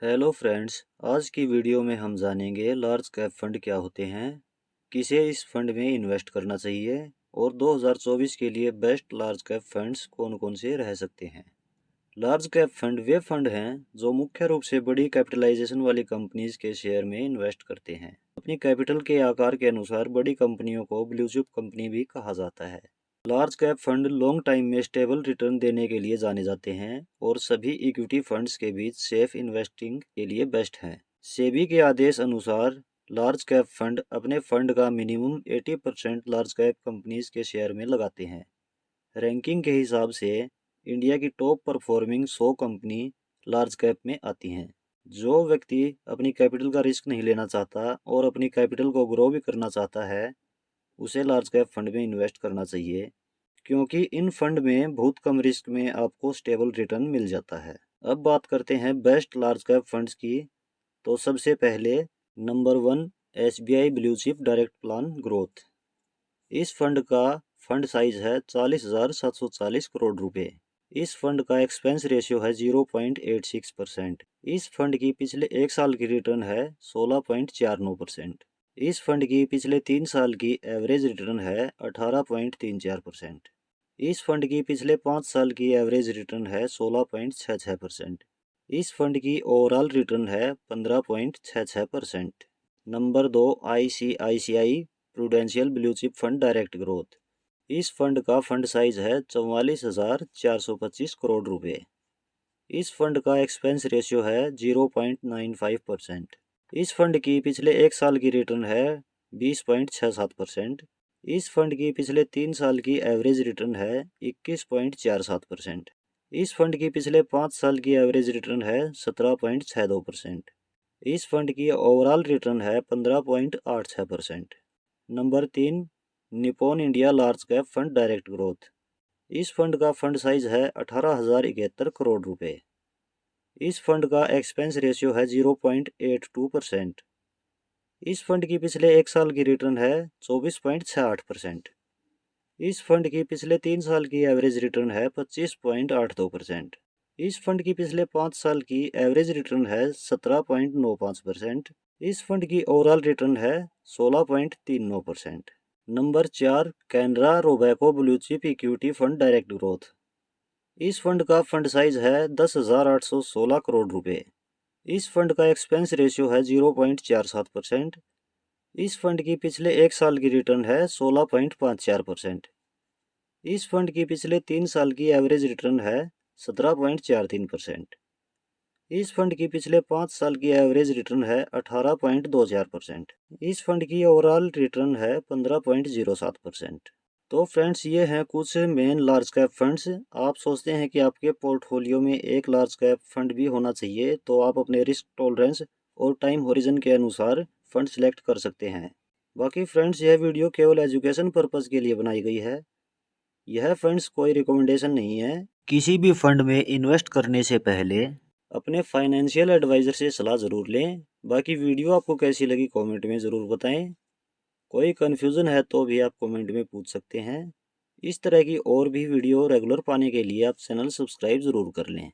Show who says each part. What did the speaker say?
Speaker 1: Hello friends, आज की video में हम जानेंगे लार्ज कैप फंड क्या होते हैं, किसे इस फंड में इन्वेस्ट करना चाहिए और 2024 के लिए बेस्ट लार्ज कैप फंड्स कौन कौन से रह सकते हैं। लार्ज कैप फंड वे फंड हैं जो मुख्य रूप से बड़ी कैपिटलाइजेशन वाली कंपनीज के शेयर में इन्वेस्ट करते हैं। अपनी कैपिटल के आकार के अनुसार बड़ी कंपनियों को ब्लू चिप कंपनी भी कहा जाता है। Large cap fund long time में स्टेबल रिटर्न देने के लिए जाने जाते हैं और सभी इक्विटी फंड्स के बीच सेफ इन्वेस्टिंग के लिए बेस्ट हैं। सेबी के आदेश अनुसार लार्ज कैप फंड अपने फंड का मिनिमम 80% लार्ज कैप कंपनीज के शेयर में लगाते हैं। रैंकिंग के हिसाब से इंडिया की top performing 100 company large cap में आती हैं। जो व्यक्ति अपनी कैपिटल का रिस्क नहीं लेना चाहता और अपनी कैपिटल को ग्रो भी करना चाहता है, उसे लार्ज कैप फंड में इन्वेस्ट करना चाहिए, क्योंकि इन फंड में बहुत कम रिस्क में आपको स्टेबल रिटर्न मिल जाता है। अब बात करते हैं बेस्ट लार्ज कैप फंड्स की। तो सबसे पहले number 1, SBI blue chip direct plan growth. इस फंड का फंड साइज है 40,740 करोड़ रुपए। इस फंड का एक्सपेंस रेशियो है 0.86%। इस फंड की पिछले एक साल की रिटर्न है 16.49%। इस फंड की पिछले 3 साल की एवरेज रिटर्न है 18.34%। इस फंड की पिछले 5 साल की एवरेज रिटर्न है 16.66%। इस फंड की ओवरऑल रिटर्न है 15.66%। Number 2, ICICI prudential blue chip fund direct growth. इस फंड का फंड साइज है 44,425 करोड़ रुपए। इस फंड का एक्सपेंस रेशियो है 0.95%। इस फंड की पिछले एक साल की रिटर्न है 20.67%। इस फंड की पिछले 3 साल की एवरेज रिटर्न है 21.47%। इस फंड की पिछले 5 साल की एवरेज रिटर्न है 17.62%। इस फंड की ओवरऑल रिटर्न है 15.86%। Number 3, Nippon India large cap fund direct growth. इस फंड का फंड साइज है 18,071 करोड़ रुपए। इस फंड का एक्सपेंस रेशियो है 0.82%। इस फंड की पिछले एक साल की रिटर्न है 24.68%। इस फंड की पिछले 3 साल की एवरेज रिटर्न है 25.82%। इस फंड की पिछले 5 साल की एवरेज रिटर्न है 17.95%। इस फंड की ओवरऑल रिटर्न है 16.39%। Number 4, Canara Robeco blue chip equity fund direct growth. इस फंड का फंड साइज है 10,816 करोड़ रुपए। इस फंड का एक्सपेंस रेशियो है 0.47%। इस फंड की पिछले एक साल की रिटर्न है 16.54%। इस फंड की पिछले 3 साल की एवरेज रिटर्न है 17.43%। इस फंड की पिछले 5 साल की एवरेज रिटर्न है 18.24%। इस फंड की ओवरऑल रिटर्न है 15.07%। तो फ्रेंड्स, ये हैं कुछ मेन लार्ज कैप फंड्स। आप सोचते हैं कि आपके पोर्टफोलियो में एक लार्ज कैप फंड भी होना चाहिए, तो आप अपने रिस्क टॉलरेंस और टाइम होरिजन के अनुसार फंड सिलेक्ट कर सकते हैं। बाकी फ्रेंड्स, यह वीडियो केवल एजुकेशन पर्पज़ के लिए बनाई गई है। यह फंड्स कोई रिकमेंडेशन नहीं है। किसी भी फंड में इन्वेस्ट करने से पहले अपने फाइनेंशियल एडवाइज़र से सलाह ज़रूर लें। बाकी वीडियो आपको कैसी लगी कमेंट में ज़रूर बताएं। कोई कन्फ्यूज़न है तो भी आप कमेंट में पूछ सकते हैं। इस तरह की और भी वीडियो रेगुलर पाने के लिए आप चैनल सब्सक्राइब ज़रूर कर लें।